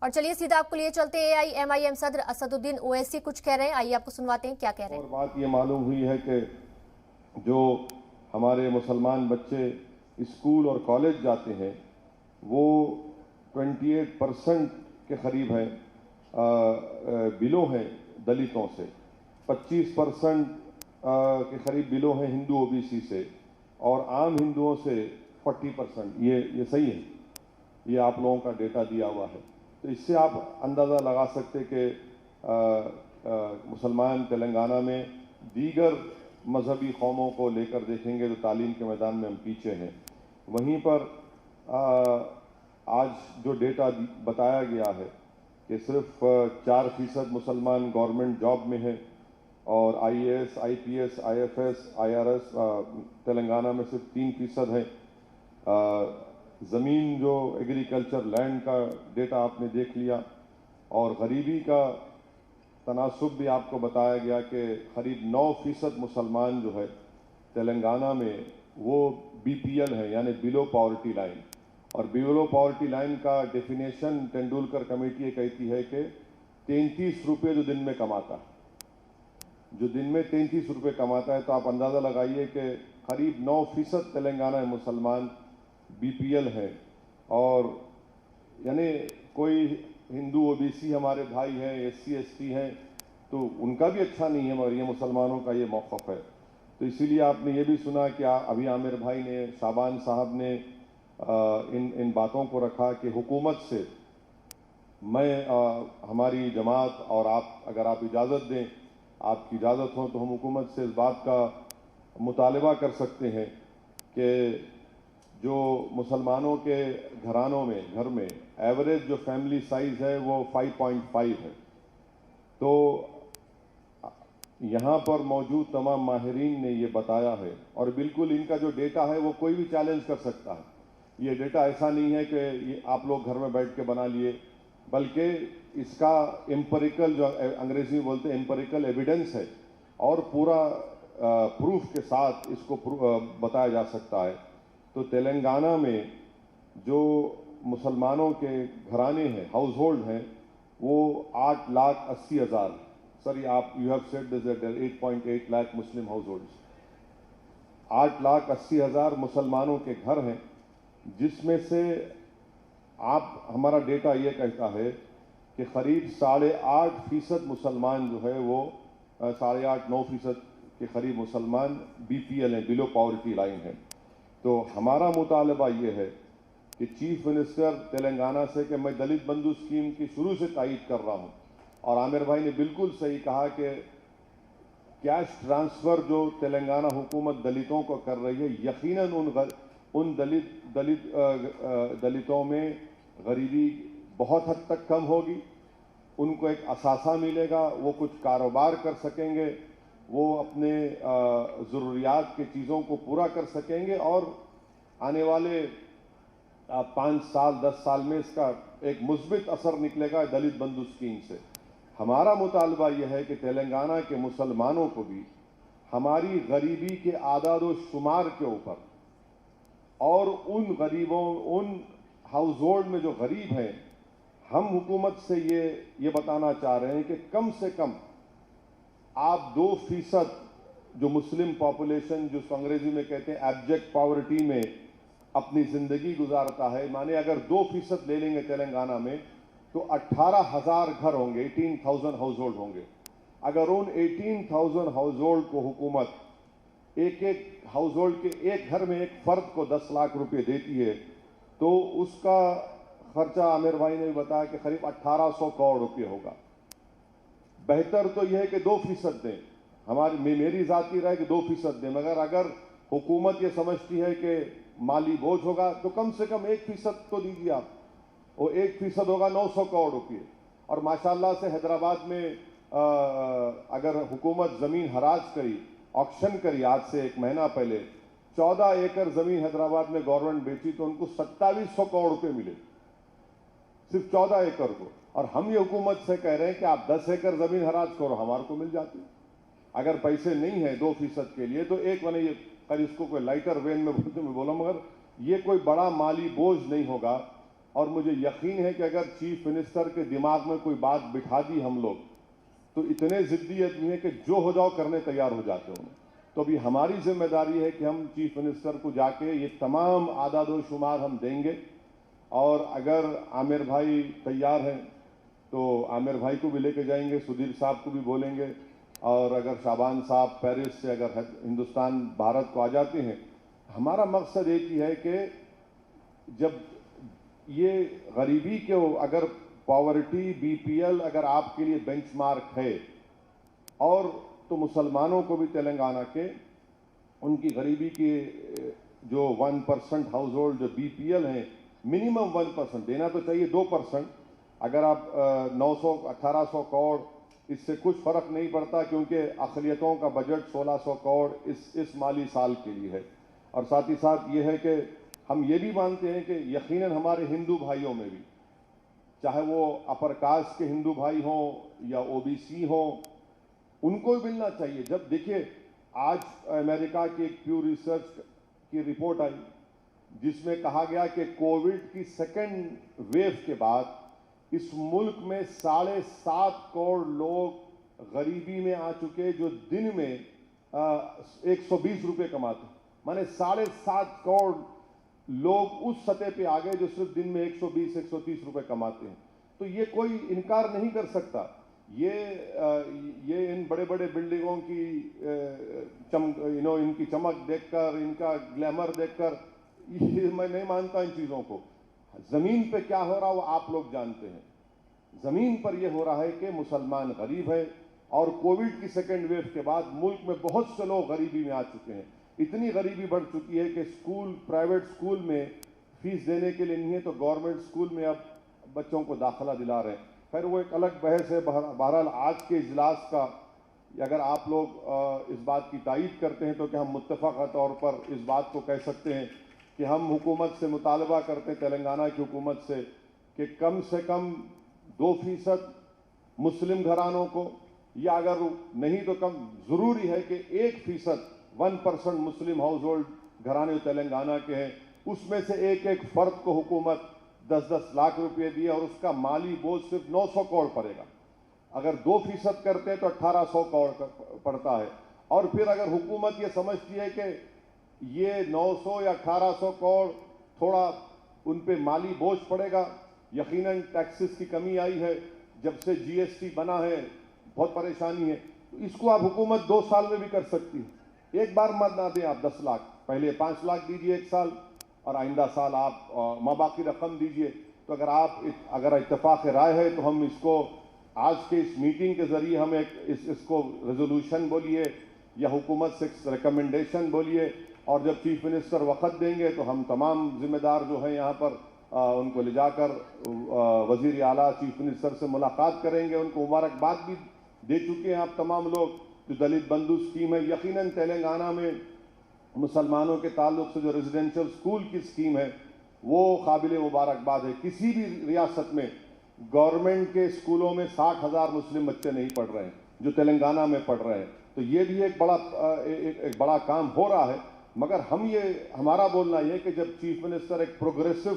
اور چلیے سیدھا آپ کو لیے چلتے ہیں AIMIM صدر اسدالدین اویسی کچھ کہہ رہے ہیں، آئیے آپ کو سنواتے ہیں کیا کہہ رہے ہیں۔ اور بات یہ معلوم ہوئی ہے کہ جو ہمارے مسلمان بچے اسکول اور کالج جاتے ہیں وہ 28% کے قریب ہیں بلو ہیں دلتوں سے، 25% کے قریب بلو ہیں ہندو OBC سے، اور عام ہندوؤں سے 40%۔ یہ صحیح ہے، یہ آپ لوگوں کا ڈیٹا دیا ہوا ہے۔ تو اس سے آپ اندازہ لگا سکتے کہ مسلمان تلنگانہ میں دیگر مذہبی قوموں کو لے کر دیکھیں گے تو تعلیم کے میدان میں ہم پیچھے ہیں۔ وہیں پر آج جو ڈیٹا بتایا گیا ہے کہ صرف 4% مسلمان گورنمنٹ جاب میں ہیں، اور IAS IPS IFS IRS Telangana میں صرف 3% ہیں۔ زمین جو ایگریکلچر لینڈ کا ڈیٹا آپ نے دیکھ لیا، اور غریبی کا تناسب بھی آپ کو بتایا گیا کہ قریب 9% مسلمان جو ہے تلنگانہ میں وہ BPL ہے، یعنی بلو پاورٹی لائن۔ اور بلو پاورٹی لائن کا ڈیفینیشن ٹینڈولکر کمیٹی یہ کہتی ہے کہ 33 روپے جو دن میں کماتا ہے، جو دن میں 33 روپے کماتا ہے، تو آپ اندازہ لگائیے کہ قریب 9% تلنگانہ میں مسلمان BPL ہے۔ اور یعنی کوئی ہندو OBC ہمارے بھائی ہیں، SC ST ہیں، تو ان کا بھی اچھا نہیں ہے، مگر یہ مسلمانوں کا یہ موقف ہے۔ تو اسی لیے آپ نے یہ بھی سنا کہ ابھی عامر بھائی نے، شعبان صاحب نے ان باتوں کو رکھا کہ حکومت سے میں ہماری جماعت اور آپ اگر آپ اجازت دیں، آپ کی اجازت ہو تو ہم حکومت سے اس بات کا مطالبہ کر سکتے ہیں کہ جو مسلمانوں کے گھر میں ایوریج جو فیملی سائز ہے وہ 5.5 ہے۔ تو یہاں پر موجود تمام ماہرین نے یہ بتایا ہے، اور بالکل ان کا جو ڈیٹا ہے وہ کوئی بھی چیلنج کر سکتا ہے۔ یہ ڈیٹا ایسا نہیں ہے کہ یہ آپ لوگ گھر میں بیٹھ کے بنا لیے، بلکہ اس کا امپیریکل، جو انگریزی میں بولتے ہیں امپیریکل ایویڈنس ہے، اور پورا پروف کے ساتھ اس کو بتایا جا سکتا ہے۔ تو تلنگانہ میں جو مسلمانوں کے گھرانے ہیں، ہاؤس ہولڈ ہیں، وہ 8,80,000۔ سر یہ آپ you have said this that 8.8 lakh Muslim house holds. 8,80,000 مسلمانوں کے گھر ہیں، جس میں سے ہمارا ڈیٹا یہ کہتا ہے کہ قریب 8.5% مسلمان جو ہے وہ 8.5-9% کے قریب مسلمان BPL ہیں، بلو پاورٹی لائن ہیں۔ تو ہمارا مطالبہ یہ ہے کہ چیف منسٹر تلنگانہ سے کہ میں دلت بندھو اسکیم کی شروع سے تائید کر رہا ہوں، اور عامر بھائی نے بالکل صحیح کہا کہ کیش ٹرانسفر جو تلنگانہ حکومت دلتوں کو کر رہی ہے، یقیناً ان دلتوں میں غریبی بہت حد تک کم ہوگی، ان کو ایک اثاثہ ملے گا، وہ کچھ کاروبار کر سکیں گے، وہ اپنے ضروریات کی چیزوں کو پورا کر سکیں گے، اور آنے والے 5 سال 10 سال میں اس کا ایک مثبت اثر نکلے گا دلت بندھو اسکیم سے۔ ہمارا مطالبہ یہ ہے کہ تلنگانہ کے مسلمانوں کو بھی ہماری غریبی کے اعداد و شمار کے اوپر، اور ان غریبوں، ان ہاؤس ہولڈ میں جو غریب ہیں، ہم حکومت سے یہ بتانا چاہ رہے ہیں کہ کم سے کم آپ 2% جو مسلم پاپولیشن، جو انگریزی میں کہتے ہیں ایبجیکٹ پاورٹی میں اپنی زندگی گزارتا ہے، مانے اگر 2% لے لیں گے تلنگانہ میں تو 18,000 گھر ہوں گے، 18,000 ہاؤس ہولڈ ہوں گے۔ اگر ان 18,000 ہاؤس ہولڈ کو حکومت ایک ہاؤس ہولڈ کے ایک گھر میں ایک فرد کو 10 لاکھ روپے دیتی ہے، تو اس کا خرچہ عامر بھائی نے بھی بتایا کہ قریب 1,800 کروڑ روپے ہوگا۔ بہتر تو یہ ہے کہ 2% دیں، میری ذاتی رائے کہ 2% دیں، مگر اگر حکومت یہ سمجھتی ہے کہ مالی بوجھ ہوگا تو کم سے کم 1% تو دیجیے آپ، وہ 1% ہوگا 900 کروڑ روپے۔ اور ماشاءاللہ سے حیدرآباد میں اگر حکومت زمین حراج کری، آکشن کری، آج سے 1 مہینہ پہلے 14 ایکڑ زمین حیدرآباد میں گورنمنٹ بیچی تو ان کو 2700 کروڑ روپے ملے، صرف 14 ایکڑ کو۔ اور ہم یہ حکومت سے کہہ رہے ہیں کہ آپ 10 ایکڑ زمین حراج کرو، ہمارے کو مل جاتی۔ اگر پیسے نہیں ہیں 2% کے لیے تو اس کو کوئی لائٹر وین میں بولتے میں بولا، مگر یہ کوئی بڑا مالی بوجھ نہیں ہوگا، اور مجھے یقین ہے کہ اگر چیف منسٹر کے دماغ میں کوئی بات بٹھا دی ہم لوگ تو اتنے ضدی آدمی ہیں کہ جو ہو جاؤ کرنے تیار ہو جاتے ہوں. تو ابھی ہماری ذمہ داری ہے کہ ہم چیف منسٹر کو جا کے یہ تمام اعداد و شمار ہم دیں گے, اور اگر عامر بھائی تیار ہیں تو عامر بھائی کو بھی لے کے جائیں گے, سدھیر صاحب کو بھی بولیں گے, اور اگر شعبان صاحب پیرس سے اگر ہندوستان بھارت کو آ جاتے ہیں. ہمارا مقصد ایک ہی ہے کہ جب یہ غریبی کے اگر پاورٹی بی پی ایل اگر آپ کے لیے بینچ مارک ہے, اور تو مسلمانوں کو بھی تلنگانہ کے ان کی غریبی کی جو 1% ہاؤس ہولڈ جو بی پی ایل ہیں منیمم 1% دینا تو چاہیے 2%. اگر آپ 900-1800 کروڑ اس سے کچھ فرق نہیں پڑتا, کیونکہ اقلیتوں کا بجٹ 1600 کروڑ اس مالی سال کے لیے ہے. اور ساتھ ہی ساتھ یہ ہے کہ ہم یہ بھی مانتے ہیں کہ یقیناً ہمارے ہندو بھائیوں میں بھی, چاہے وہ اپر کاسٹ کے ہندو بھائی ہوں یا او بی سی ہوں, ان کو بھی ملنا چاہیے. جب دیکھیے آج امریکہ کی ایک پیو ریسرچ کی رپورٹ آئی جس میں کہا گیا کہ کووڈ کی سیکنڈ ویو کے بعد اس ملک میں 7.5 کروڑ لوگ غریبی میں آ چکے, جو دن میں 120 روپے کماتے ہیں. مانے 7.5 کروڑ لوگ اس سطح پہ آ گئے جو صرف دن میں 120-130 روپے کماتے ہیں. تو یہ کوئی انکار نہیں کر سکتا. یہ ان بڑے بڑے بلڈنگوں کی ان کی چمک دیکھ کر, ان کا گلیمر دیکھ کر میں نہیں مانتا ان چیزوں کو. زمین پہ کیا ہو رہا وہ آپ لوگ جانتے ہیں. زمین پر یہ ہو رہا ہے کہ مسلمان غریب ہے, اور کووڈ کی سیکنڈ ویو کے بعد ملک میں بہت سے لوگ غریبی میں آ چکے ہیں. اتنی غریبی بڑھ چکی ہے کہ پرائیویٹ اسکول میں فیس دینے کے لیے نہیں ہے, تو گورنمنٹ اسکول میں اب بچوں کو داخلہ دلا رہے ہیں. خیر وہ ایک الگ بحث ہے. بہرحال آج کے اجلاس کا اگر آپ لوگ اس بات کی تائید کرتے ہیں تو کہ ہم متفقہ طور پر اس بات کو کہہ سکتے ہیں کہ ہم حکومت سے مطالبہ کرتے ہیں, تلنگانہ کی حکومت سے, کہ کم سے کم 2% مسلم گھرانوں کو, یا اگر نہیں تو کم ضروری ہے کہ 1% مسلم ہاؤس ہولڈ گھرانے تلنگانہ کے ہیں, اس میں سے ایک فرد کو حکومت 10-10 لاکھ روپے دیے, اور اس کا مالی بوجھ صرف 900 کروڑ پڑے گا. اگر 2% کرتے تو 1800 کروڑ پڑتا ہے. اور پھر اگر حکومت یہ سمجھتی ہے کہ یہ 900 یا 1800 کروڑ تھوڑا ان پہ مالی بوجھ پڑے گا, یقیناً ٹیکسز کی کمی آئی ہے جب سے جی ایس ٹی بنا ہے, بہت پریشانی ہے, تو اس کو آپ حکومت 2 سال میں بھی کر سکتی ہے. ایک بار مت نہ دیں آپ 10 لاکھ, پہلے 5 لاکھ دیجئے ایک سال, اور آئندہ سال آپ ماباقی رقم دیجئے. تو اگر اتفاق رائے ہے تو ہم اس کو آج کے اس میٹنگ کے ذریعے ہم اس کو ریزولوشن بولیے یا حکومت سے ریکمنڈیشن بولیے, اور جب چیف منسٹر وقت دیں گے تو ہم تمام ذمہ دار جو ہیں یہاں پر ان کو لے جا کر وزیر اعلیٰ چیف منسٹر سے ملاقات کریں گے. ان کو مبارکباد بھی دے چکے ہیں آپ تمام لوگ. جو دلت بندھو اسکیم ہے, یقیناً تلنگانہ میں مسلمانوں کے تعلق سے جو ریزیڈینشل اسکول کی اسکیم ہے وہ قابل مبارکباد ہے. کسی بھی ریاست میں گورنمنٹ کے اسکولوں میں 60,000 مسلم بچے نہیں پڑھ رہے ہیں جو تلنگانہ میں پڑھ رہے ہیں. تو یہ بھی ایک بڑا کام ہو رہا ہے. مگر ہمارا بولنا یہ کہ جب چیف منسٹر ایک پروگریسو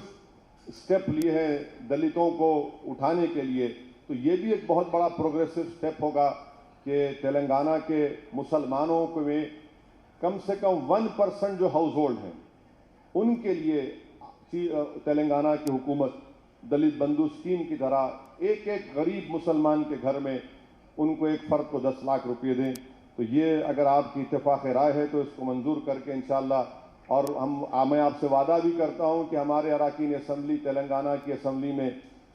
اسٹیپ لیے ہیں دلتوں کو اٹھانے کے لیے, تو یہ بھی ایک بہت بڑا پروگریسو اسٹیپ ہوگا کہ تلنگانہ کے مسلمانوں کو میں کم سے کم 1% جو ہاؤس ہولڈ ہیں ان کے لیے تلنگانہ کی حکومت دلت بندھو اسکیم کی طرح ایک غریب مسلمان کے گھر میں ان کو ایک فرد کو 10 لاکھ روپے دیں. تو یہ اگر آپ کی اتفاق رائے ہے تو اس کو منظور کر کے انشاءاللہ, اور میں آپ سے وعدہ بھی کرتا ہوں کہ ہمارے اراکین اسمبلی تلنگانہ کی اسمبلی میں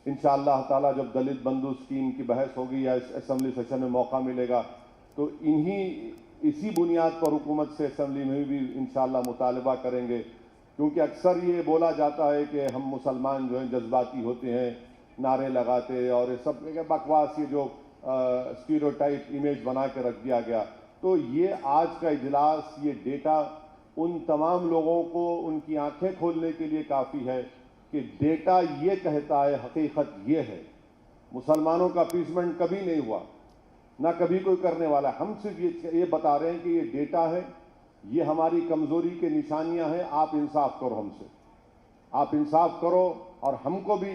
انشاءاللہ تعالی جب دلت بندھو اسکیم کی بحث ہوگی یا اس اسمبلی سیشن میں موقع ملے گا تو اسی بنیاد پر حکومت سے اسمبلی میں بھی انشاءاللہ مطالبہ کریں گے. کیونکہ اکثر یہ بولا جاتا ہے کہ ہم مسلمان جو ہیں جذباتی ہوتے ہیں, نعرے لگاتے, اور یہ سب بکواس, یہ جو اسٹیریوٹائپ امیج بنا کے رکھ دیا گیا. تو یہ آج کا اجلاس, یہ ڈیٹا ان تمام لوگوں کو ان کی آنکھیں کھولنے کے لیے کافی ہے کہ ڈیٹا یہ کہتا ہے, حقیقت یہ ہے. مسلمانوں کا اپیسمنٹ کبھی نہیں ہوا, نہ کبھی کوئی کرنے والا. ہم صرف یہ بتا رہے ہیں کہ یہ ڈیٹا ہے, یہ ہماری کمزوری کے نشانیاں ہیں. آپ انصاف کرو ہم سے, آپ انصاف کرو, اور ہم کو بھی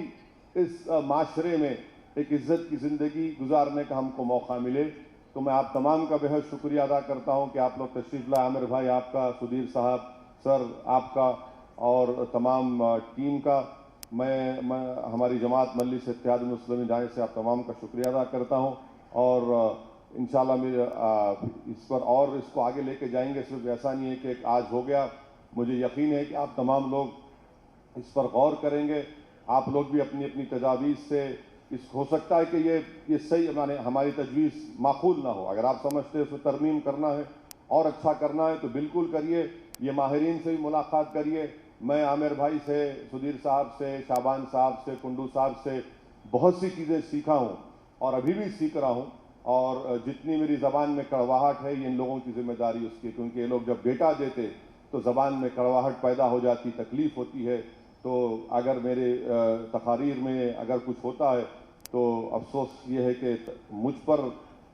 اس معاشرے میں ایک عزت کی زندگی گزارنے کا ہم کو موقع ملے. تو میں آپ تمام کا بہت شکریہ ادا کرتا ہوں کہ آپ لوگ تشریف لائے. عامر بھائی آپ کا، سدھیر صاحب سر آپ کا، اور تمام ٹیم کا. میں ہماری جماعت مجلس اتحاد المسلمین جائے سے آپ تمام کا شکریہ ادا کرتا ہوں. اور انشاءاللہ میرے اس پر اور اس کو آگے لے کے جائیں گے. صرف ایسا نہیں ہے کہ آج ہو گیا، مجھے یقین ہے کہ آپ تمام لوگ اس پر غور کریں گے. آپ لوگ بھی اپنی اپنی تجاویز سے ہو سکتا ہے کہ یہ صحیح ہماری تجویز معقول نہ ہو. اگر آپ سمجھتے ہیں اس میں ترمیم کرنا ہے اور اچھا کرنا ہے تو بالکل کریے. یہ ماہرین سے بھی ملاقات کریے. میں عامر بھائی سے، سدھیر صاحب سے، شعبان صاحب سے، کنڈو صاحب سے بہت سی چیزیں سیکھا ہوں اور ابھی بھی سیکھ رہا ہوں. اور جتنی میری زبان میں کڑواہٹ ہے، یہ ان لوگوں کی ذمہ داری اس کی، کیونکہ یہ لوگ جب ڈیٹا دیتے تو زبان میں کڑواہٹ پیدا ہو جاتی، تکلیف ہوتی ہے. تو اگر میرے تقاریر میں اگر کچھ ہوتا ہے تو افسوس یہ ہے کہ مجھ پر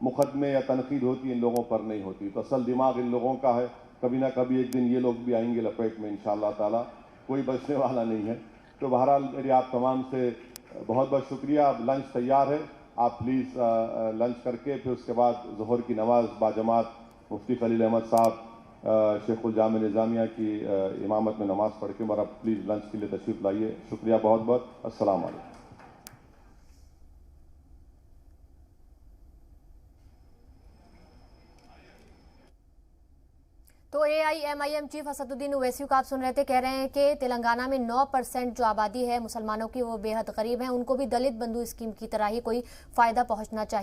مقدمے یا تنقید ہوتی، ان لوگوں پر نہیں ہوتی. تو اصل دماغ ان لوگوں کا ہے. کبھی نہ کبھی ایک دن یہ لوگ بھی آئیں گے لپیٹ میں انشاءاللہ تعالی. کوئی بچنے والا نہیں ہے. تو بہرحال میری آپ تمام سے بہت بہت شکریہ. اب لنچ تیار ہے، آپ پلیز لنچ کر کے پھر اس کے بعد ظہر کی نماز باجماعت مفتی خلیل احمد صاحب شیخ الجامع نظامیہ کی امامت میں نماز پڑھ کے اور اب پلیز لنچ کے لیے تشریف لائیے. شکریہ بہت بہت. السلام علیکم. تو AIMIM چیف اسد الدین اویسی کو آپ سن رہے تھے، کہہ رہے ہیں کہ تلنگانہ میں 9% جو آبادی ہے مسلمانوں کی وہ بے حد غریب ہیں، ان کو بھی دلت بندھو اسکیم کی طرح ہی کوئی فائدہ پہنچنا چاہیے.